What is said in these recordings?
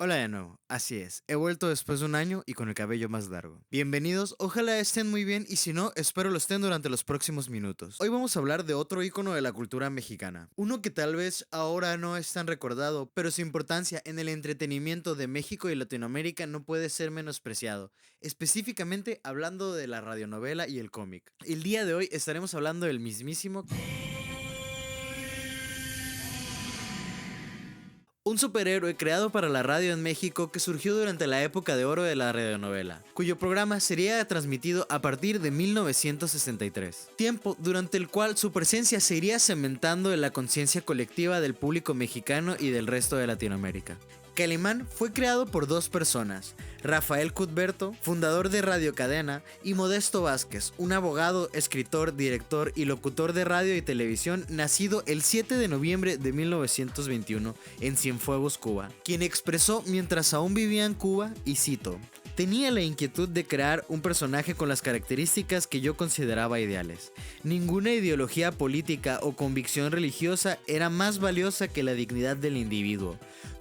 Hola de nuevo, así es, he vuelto después de un año y con el cabello más largo. Bienvenidos, ojalá estén muy bien y si no, espero lo estén durante los próximos minutos. Hoy vamos a hablar de otro ícono de la cultura mexicana, uno que tal vez ahora no es tan recordado, pero su importancia en el entretenimiento de México y Latinoamérica no puede ser menospreciado, específicamente hablando de la radionovela y el cómic. El día de hoy estaremos hablando del mismísimo... Un superhéroe creado para la radio en México que surgió durante la época de oro de la radionovela, cuyo programa sería transmitido a partir de 1963, tiempo durante el cual su presencia se iría cementando en la conciencia colectiva del público mexicano y del resto de Latinoamérica. Calimán fue creado por dos personas, Rafael Cudberto, fundador de Radio Cadena, y Modesto Vázquez, un abogado, escritor, director y locutor de radio y televisión nacido el 7 de noviembre de 1921 en Cienfuegos, Cuba, quien expresó mientras aún vivía en Cuba, y cito: "Tenía la inquietud de crear un personaje con las características que yo consideraba ideales. Ninguna ideología política o convicción religiosa era más valiosa que la dignidad del individuo.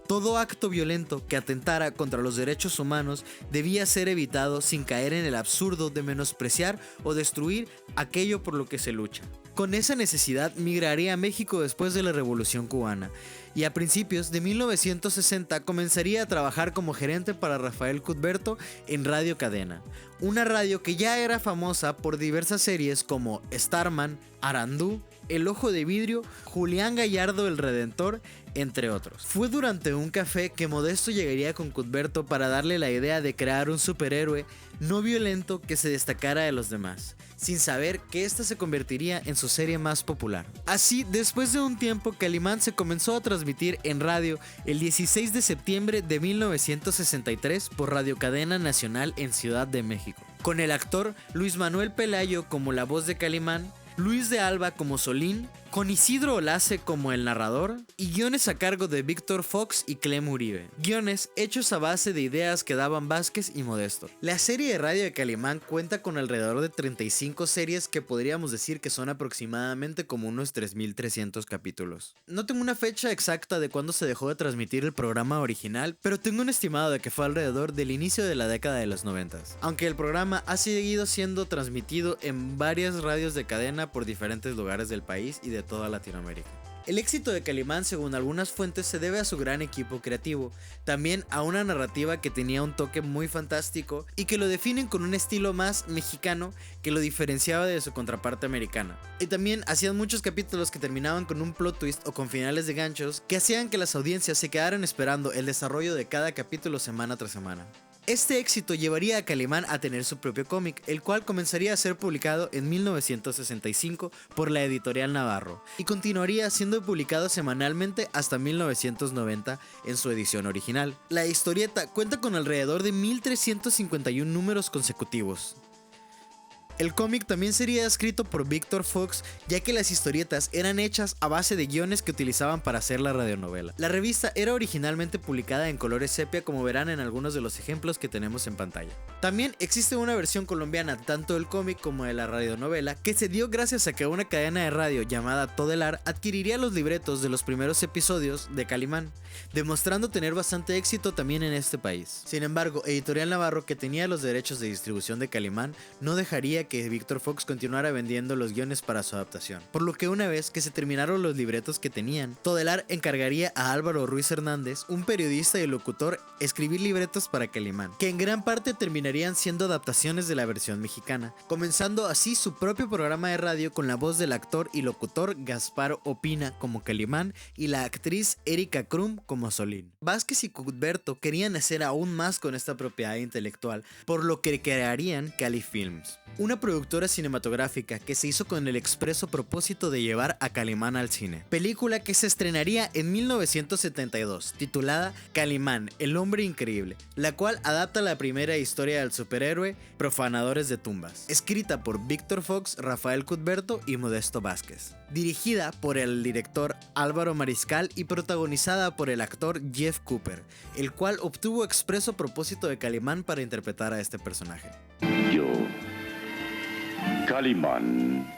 Todo acto violento que atentara contra los derechos humanos debía ser evitado sin caer en el absurdo de menospreciar o destruir aquello por lo que se lucha". Con esa necesidad migraría a México después de la Revolución Cubana y a principios de 1960 comenzaría a trabajar como gerente para Rafael Cudberto en Radio Cadena, una radio que ya era famosa por diversas series como Starman, Arandú, El Ojo de Vidrio, Julián Gallardo el Redentor, entre otros. Fue durante un café que Modesto llegaría con Cudberto para darle la idea de crear un superhéroe no violento que se destacara de los demás, sin saber que esta se convertiría en su serie más popular. Así, después de un tiempo, Calimán se comenzó a transmitir en radio el 16 de septiembre de 1963 por Radio Cadena Nacional en Ciudad de México, con el actor Luis Manuel Pelayo como la voz de Calimán, Luis de Alba como Solín, con Isidro Olace como el narrador, y guiones a cargo de Víctor Fox y Clem Uribe. Guiones hechos a base de ideas que daban Vázquez y Modesto. La serie de radio de Calimán cuenta con alrededor de 35 series que podríamos decir que son aproximadamente como unos 3.300 capítulos. No tengo una fecha exacta de cuándo se dejó de transmitir el programa original, pero tengo un estimado de que fue alrededor del inicio de la década de los 90. Aunque el programa ha seguido siendo transmitido en varias radios de cadena por diferentes lugares del país y de toda Latinoamérica. El éxito de Calimán, según algunas fuentes, se debe a su gran equipo creativo, también a una narrativa que tenía un toque muy fantástico y que lo definen con un estilo más mexicano que lo diferenciaba de su contraparte americana. Y también hacían muchos capítulos que terminaban con un plot twist o con finales de ganchos que hacían que las audiencias se quedaran esperando el desarrollo de cada capítulo semana tras semana. Este éxito llevaría a Calimán a tener su propio cómic, el cual comenzaría a ser publicado en 1965 por la editorial Navarro y continuaría siendo publicado semanalmente hasta 1990 en su edición original. La historieta cuenta con alrededor de 1351 números consecutivos. El cómic también sería escrito por Víctor Fox, ya que las historietas eran hechas a base de guiones que utilizaban para hacer la radionovela. La revista era originalmente publicada en colores sepia, como verán en algunos de los ejemplos que tenemos en pantalla. También existe una versión colombiana tanto del cómic como de la radionovela, que se dio gracias a que una cadena de radio llamada Todelar adquiriría los libretos de los primeros episodios de Calimán, demostrando tener bastante éxito también en este país. Sin embargo, Editorial Navarro, que tenía los derechos de distribución de Calimán, no dejaría que Víctor Fox continuara vendiendo los guiones para su adaptación, por lo que una vez que se terminaron los libretos que tenían, Todelar encargaría a Álvaro Ruiz Hernández, un periodista y locutor, escribir libretos para Calimán, que en gran parte terminarían siendo adaptaciones de la versión mexicana, comenzando así su propio programa de radio con la voz del actor y locutor Gaspar Opina como Calimán y la actriz Erika Krum como Solín. Vázquez y Cudberto querían hacer aún más con esta propiedad intelectual, por lo que crearían Cali Films, una productora cinematográfica que se hizo con el expreso propósito de llevar a Calimán al cine. Película que se estrenaría en 1972, titulada Calimán, el hombre increíble, la cual adapta la primera historia del superhéroe Profanadores de Tumbas, escrita por Víctor Fox, Rafael Cudberto y Modesto Vázquez. Dirigida por el director Álvaro Mariscal y protagonizada por el actor Jeff Cooper, el cual obtuvo expreso propósito de Calimán para interpretar a este personaje. Yo, Calimán,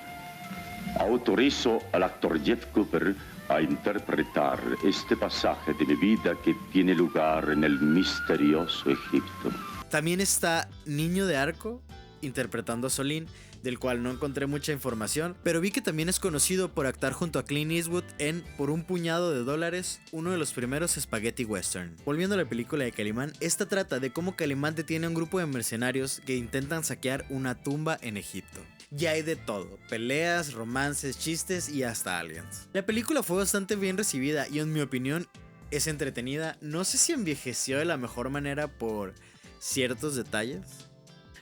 autorizo al actor Jeff Cooper a interpretar este pasaje de mi vida que tiene lugar en el misterioso Egipto. También está Niño de Arco, interpretando a Solín, del cual no encontré mucha información, pero vi que también es conocido por actuar junto a Clint Eastwood en Por un puñado de dólares, uno de los primeros spaghetti western. Volviendo a la película de Calimán, esta trata de cómo Calimán detiene a un grupo de mercenarios que intentan saquear una tumba en Egipto. Ya hay de todo, peleas, romances, chistes y hasta aliens. La película fue bastante bien recibida y en mi opinión es entretenida. No sé si envejeció de la mejor manera por ciertos detalles,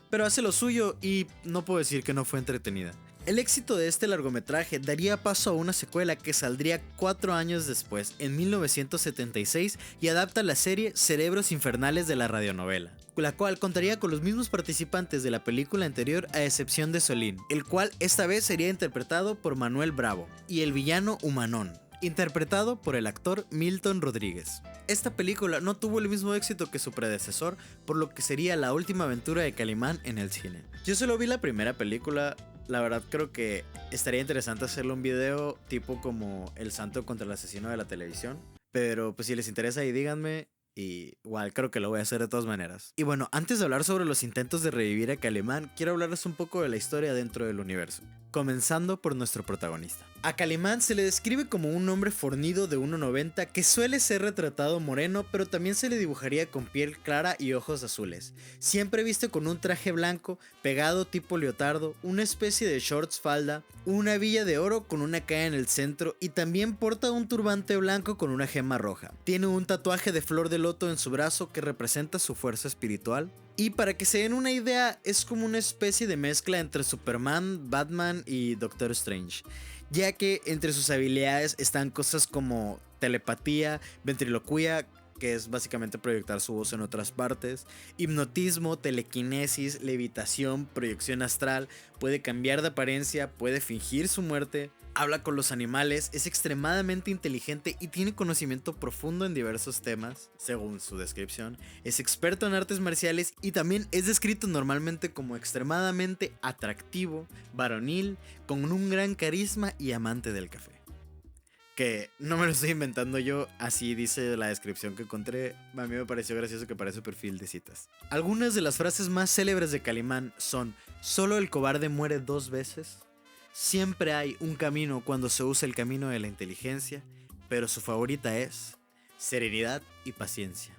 pero hace lo suyo y no puedo decir que no fue entretenida. El éxito de este largometraje daría paso a una secuela que saldría 4 años después, en 1976, y adapta la serie Cerebros Infernales de la radionovela, la cual contaría con los mismos participantes de la película anterior a excepción de Solín, el cual esta vez sería interpretado por Manuel Bravo, y el villano Humanón, interpretado por el actor Milton Rodríguez. Esta película no tuvo el mismo éxito que su predecesor, por lo que sería la última aventura de Calimán en el cine. Yo solo vi la primera película, la verdad creo que estaría interesante hacerle un video tipo como El Santo contra el Asesino de la televisión, pero pues si les interesa ahí díganme. Y igual creo que lo voy a hacer de todas maneras. Y bueno, antes de hablar sobre los intentos de revivir a Calimán, quiero hablarles un poco de la historia dentro del universo, comenzando por nuestro protagonista. A Calimán se le describe como un hombre fornido de 1,90 que suele ser retratado moreno, pero también se le dibujaría con piel clara y ojos azules. Siempre viste con un traje blanco, pegado tipo leotardo, una especie de shorts falda, una hebilla de oro con una K en el centro y también porta un turbante blanco con una gema roja. Tiene un tatuaje de flor de loto en su brazo que representa su fuerza espiritual. Y para que se den una idea, es como una especie de mezcla entre Superman, Batman y Doctor Strange, ya que entre sus habilidades están cosas como telepatía, ventriloquía, que es básicamente proyectar su voz en otras partes, hipnotismo, telequinesis, levitación, proyección astral, puede cambiar de apariencia, puede fingir su muerte, habla con los animales, es extremadamente inteligente y tiene conocimiento profundo en diversos temas, según su descripción, es experto en artes marciales y también es descrito normalmente como extremadamente atractivo, varonil, con un gran carisma y amante del café. Que no me lo estoy inventando yo, así dice la descripción que encontré. A mí me pareció gracioso que parece perfil de citas. Algunas de las frases más célebres de Calimán son: solo el cobarde muere 2 veces, siempre hay un camino cuando se usa el camino de la inteligencia, pero su favorita es serenidad y paciencia,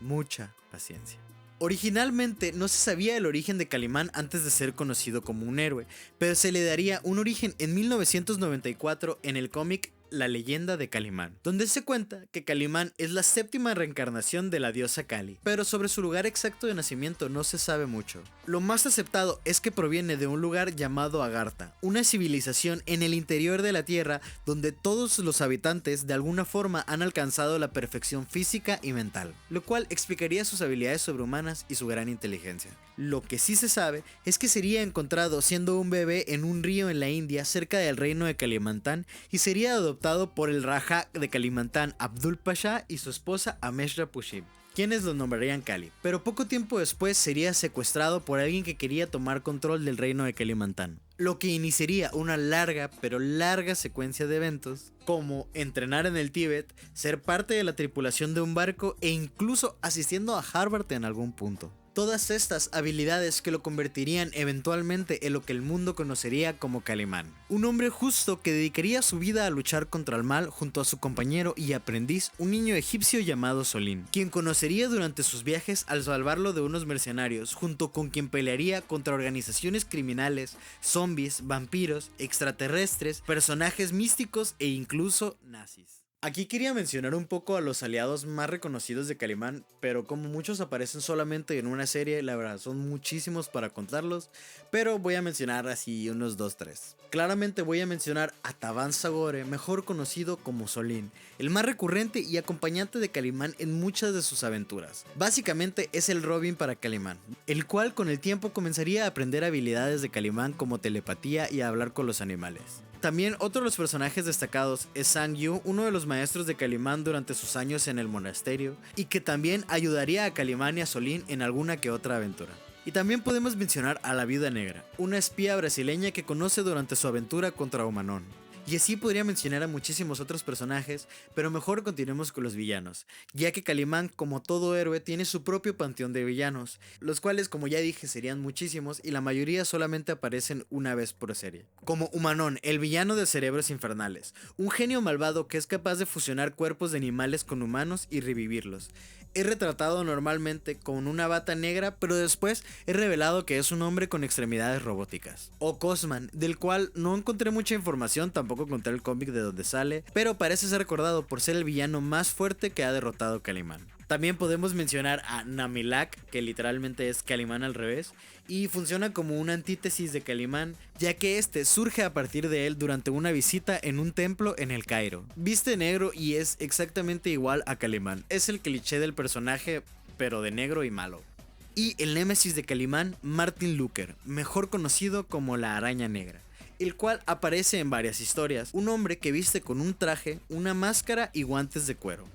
mucha paciencia. Originalmente no se sabía el origen de Calimán antes de ser conocido como un héroe, pero se le daría un origen en 1994 en el cómic La leyenda de Calimán, donde se cuenta que Calimán es la 7ª reencarnación de la diosa Kali, pero sobre su lugar exacto de nacimiento no se sabe mucho. Lo más aceptado es que proviene de un lugar llamado Agartha, una civilización en el interior de la Tierra donde todos los habitantes de alguna forma han alcanzado la perfección física y mental, lo cual explicaría sus habilidades sobrehumanas y su gran inteligencia. Lo que sí se sabe es que sería encontrado siendo un bebé en un río en la India cerca del reino de Kalimantán y sería adoptado por el Raja de Kalimantán Abdul Pasha y su esposa Ameshra Pushim, quienes lo nombrarían Kali. Pero poco tiempo después sería secuestrado por alguien que quería tomar control del reino de Kalimantán, lo que iniciaría una larga pero larga secuencia de eventos como entrenar en el Tíbet, ser parte de la tripulación de un barco e incluso asistiendo a Harvard en algún punto. Todas estas habilidades que lo convertirían eventualmente en lo que el mundo conocería como Calimán. Un hombre justo que dedicaría su vida a luchar contra el mal junto a su compañero y aprendiz, un niño egipcio llamado Solín, quien conocería durante sus viajes al salvarlo de unos mercenarios, junto con quien pelearía contra organizaciones criminales, zombies, vampiros, extraterrestres, personajes místicos e incluso nazis. Aquí quería mencionar un poco a los aliados más reconocidos de Calimán, pero como muchos aparecen solamente en una serie, la verdad son muchísimos para contarlos, pero voy a mencionar así unos 2-3. Claramente voy a mencionar a Taban Sagore, mejor conocido como Solín, el más recurrente y acompañante de Calimán en muchas de sus aventuras. Básicamente es el Robin para Calimán, el cual con el tiempo comenzaría a aprender habilidades de Calimán como telepatía y a hablar con los animales. También otro de los personajes destacados es Sang Yu, uno de los maestros de Calimán durante sus años en el monasterio, y que también ayudaría a Calimán y a Solín en alguna que otra aventura. Y también podemos mencionar a la Viuda Negra, una espía brasileña que conoce durante su aventura contra Humanón. Y así podría mencionar a muchísimos otros personajes, pero mejor continuemos con los villanos, ya que Calimán, como todo héroe, tiene su propio panteón de villanos, los cuales, como ya dije, serían muchísimos y la mayoría solamente aparecen una vez por serie. Como Humanón, el villano de Cerebros Infernales, un genio malvado que es capaz de fusionar cuerpos de animales con humanos y revivirlos. Es retratado normalmente con una bata negra, pero después es revelado que es un hombre con extremidades robóticas. O Cosman, del cual no encontré mucha información, tampoco encontré el cómic de donde sale, pero parece ser recordado por ser el villano más fuerte que ha derrotado Calimán. También podemos mencionar a Namilak, que literalmente es Calimán al revés, y funciona como una antítesis de Calimán, ya que este surge a partir de él durante una visita en un templo en el Cairo. Viste negro y es exactamente igual a Calimán, es el cliché del personaje, pero de negro y malo. Y el némesis de Calimán, Martin Luther, mejor conocido como la Araña Negra, el cual aparece en varias historias, un hombre que viste con un traje, una máscara y guantes de cuero.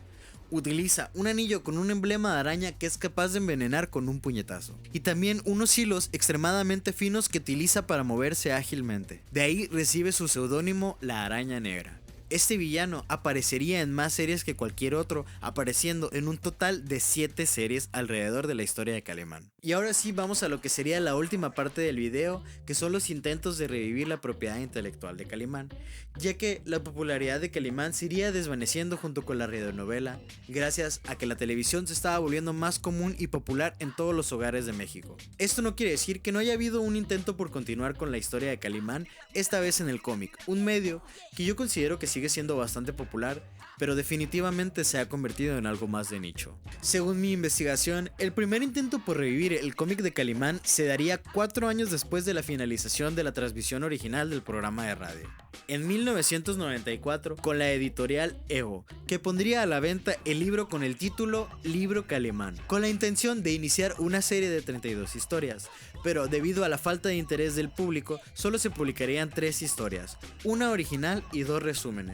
Utiliza un anillo con un emblema de araña que es capaz de envenenar con un puñetazo. Y también unos hilos extremadamente finos que utiliza para moverse ágilmente. De ahí recibe su seudónimo La Araña Negra. Este villano aparecería en más series que cualquier otro, apareciendo en un total de 7 series alrededor de la historia de Calimán. Y ahora sí vamos a lo que sería la última parte del video, que son los intentos de revivir la propiedad intelectual de Calimán, ya que la popularidad de Calimán se iría desvaneciendo junto con la radionovela, gracias a que la televisión se estaba volviendo más común y popular en todos los hogares de México. Esto no quiere decir que no haya habido un intento por continuar con la historia de Calimán, esta vez en el cómic, un medio que yo considero que sigue siendo bastante popular, pero definitivamente se ha convertido en algo más de nicho. Según mi investigación, el primer intento por revivir el cómic de Calimán se daría 4 años después de la finalización de la transmisión original del programa de radio. En 1994, con la editorial Evo, que pondría a la venta el libro con el título Libro Calimán, con la intención de iniciar una serie de 32 historias, pero debido a la falta de interés del público, solo se publicarían 3 historias, una original y 2 resúmenes.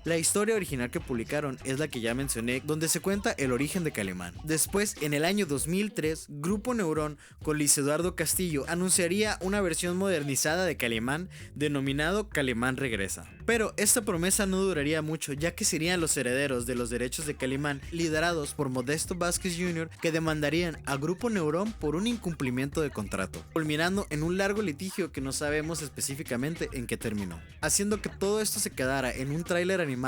La historia original que publicaron es la que ya mencioné, donde se cuenta el origen de Calimán. Después, en el año 2003, Grupo Neurón con Luis Eduardo Castillo anunciaría una versión modernizada de Calimán denominado Calimán Regresa. Pero esta promesa no duraría mucho, ya que serían los herederos de los derechos de Calimán, liderados por Modesto Vázquez Jr., que demandarían a Grupo Neurón por un incumplimiento de contrato, culminando en un largo litigio que no sabemos específicamente en qué terminó, haciendo que todo esto se quedara en un tráiler animado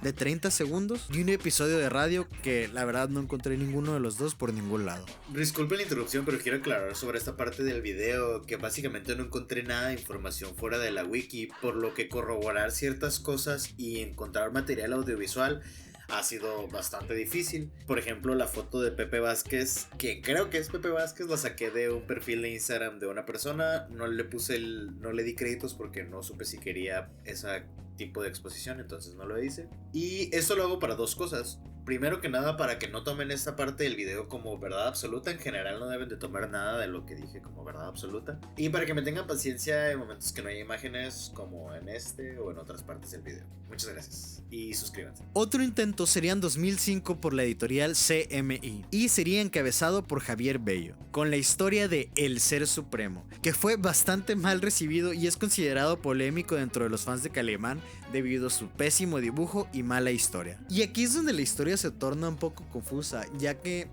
de 30 segundos y un episodio de radio que la verdad no encontré ninguno de los dos por ningún lado. Disculpen la interrupción, pero quiero aclarar sobre esta parte del video que básicamente no encontré nada de información fuera de la wiki, por lo que corroborar ciertas cosas y encontrar material audiovisual ha sido bastante difícil. Por ejemplo, la foto de Pepe Vázquez, que creo que es Pepe Vázquez, la saqué de un perfil de Instagram de una persona. No le di créditos porque no supe si quería ese tipo de exposición, entonces no lo hice. Y esto lo hago para 2 cosas. Primero que nada, para que no tomen esta parte del video como verdad absoluta. En general no deben de tomar nada de lo que dije como verdad absoluta. Y para que me tengan paciencia en momentos que no hay imágenes, como en este o en otras partes del video. Muchas gracias y suscríbanse. Otro intento sería en 2005 por la editorial CMI y sería encabezado por Javier Bello, con la historia de El Ser Supremo, que fue bastante mal recibido y es considerado polémico dentro de los fans de Calimán debido a su pésimo dibujo y mala historia. Y aquí es donde la historia se torna un poco confusa, ya que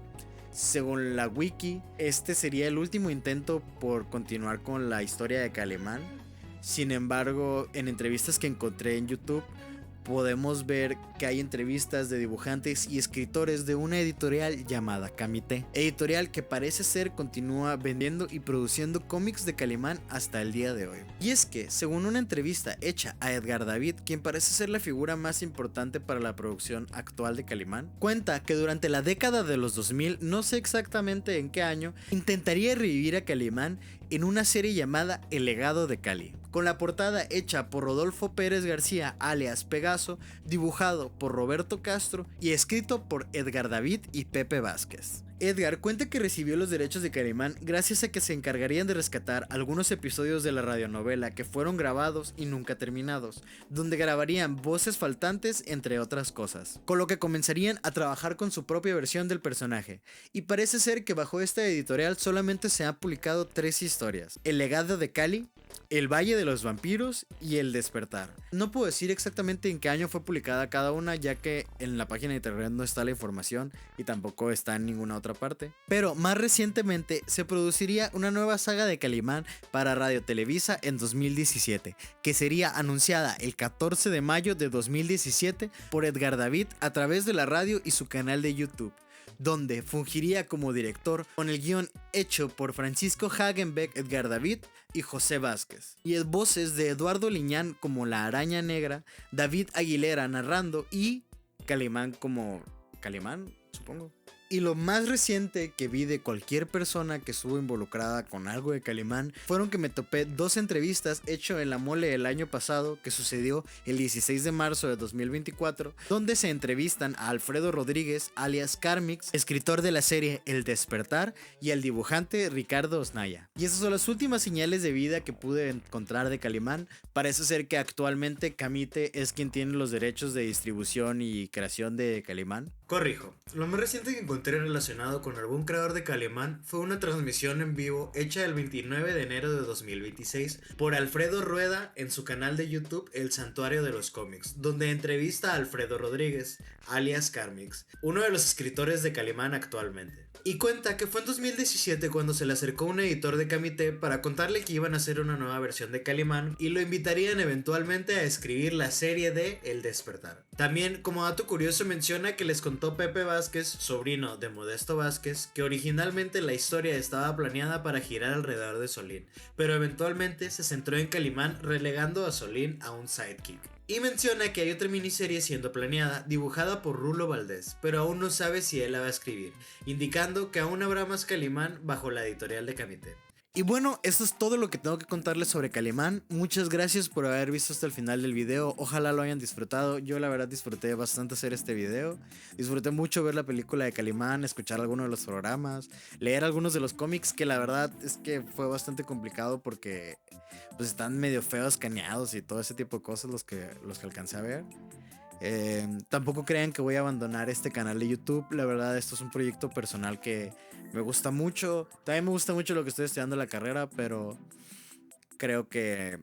según la wiki, este sería el último intento por continuar con la historia de Calimán. Sin embargo, en entrevistas que encontré en YouTube, podemos ver que hay entrevistas de dibujantes y escritores de una editorial llamada Kamite, editorial que parece ser continúa vendiendo y produciendo cómics de Calimán hasta el día de hoy. Y es que, según una entrevista hecha a Edgar David, quien parece ser la figura más importante para la producción actual de Calimán, cuenta que durante la década de los 2000, no sé exactamente en qué año, intentaría revivir a Calimán en una serie llamada El Legado de Cali, con la portada hecha por Rodolfo Pérez García alias Pegaso, dibujado por Roberto Castro y escrito por Edgar David y Pepe Vázquez. Edgar cuenta que recibió los derechos de Calimán gracias a que se encargarían de rescatar algunos episodios de la radionovela que fueron grabados y nunca terminados, donde grabarían voces faltantes entre otras cosas, con lo que comenzarían a trabajar con su propia versión del personaje, y parece ser que bajo esta editorial solamente se han publicado 3 historias: El legado de Cali, El Valle de los Vampiros y El Despertar. No puedo decir exactamente en qué año fue publicada cada una, ya que en la página de internet no está la información y tampoco está en ninguna otra parte. Pero más recientemente se produciría una nueva saga de Calimán para Radio Televisa en 2017, que sería anunciada el 14 de mayo de 2017 por Edgar David a través de la radio y su canal de YouTube, donde fungiría como director, con el guión hecho por Francisco Hagenbeck, Edgar David y José Vázquez, y voces de Eduardo Liñán como la Araña Negra, David Aguilera narrando y Calimán como Calimán, supongo. Y lo más reciente que vi de cualquier persona que estuvo involucrada con algo de Calimán fueron que me topé 2 entrevistas hechas en la Mole el año pasado, que sucedió el 16 de marzo de 2024, donde se entrevistan a Alfredo Rodríguez, alias Carmix, escritor de la serie El Despertar, y al dibujante Ricardo Osnaya. Y esas son las últimas señales de vida que pude encontrar de Calimán. Parece ser que actualmente Camite es quien tiene los derechos de distribución y creación de Calimán. Corrijo, lo más reciente que encontré relacionado con algún creador de Calimán fue una transmisión en vivo hecha el 29 de enero de 2026 por Alfredo Rueda en su canal de YouTube El Santuario de los Cómics, donde entrevista a Alfredo Rodríguez, alias Carmix, uno de los escritores de Calimán actualmente. Y cuenta que fue en 2017 cuando se le acercó un editor de Camite para contarle que iban a hacer una nueva versión de Calimán y lo invitarían eventualmente a escribir la serie de El Despertar. También, como dato curioso, menciona que les contó Pepe Vázquez, sobrino de Modesto Vázquez, que originalmente la historia estaba planeada para girar alrededor de Solín, pero eventualmente se centró en Calimán, relegando a Solín a un sidekick. Y menciona que hay otra miniserie siendo planeada, dibujada por Rulo Valdés, pero aún no sabe si él la va a escribir, indicando que aún habrá más Calimán bajo la editorial de Camite. Y bueno, esto es todo lo que tengo que contarles sobre Calimán. Muchas gracias por haber visto hasta el final del video. Ojalá lo hayan disfrutado. Yo la verdad disfruté bastante hacer este video. Disfruté mucho ver la película de Calimán, escuchar algunos de los programas, leer algunos de los cómics, que la verdad es que fue bastante complicado porque pues están medio feos, escaneados y todo ese tipo de cosas los que alcancé a ver. Tampoco crean que voy a abandonar este canal de YouTube. La verdad, esto es un proyecto personal que me gusta mucho. También me gusta mucho lo que estoy estudiando en la carrera, pero creo que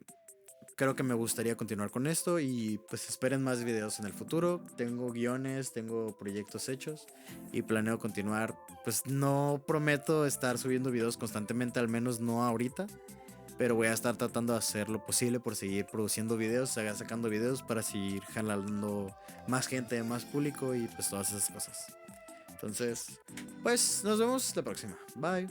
me gustaría continuar con esto. Y pues esperen más videos en el futuro. Tengo guiones, tengo proyectos hechos y planeo continuar. Pues no prometo estar subiendo videos constantemente, al menos no ahorita, pero voy a estar tratando de hacer lo posible por seguir produciendo videos, sacando videos para seguir jalando más gente, más público y pues todas esas cosas. Entonces, pues nos vemos la próxima. Bye.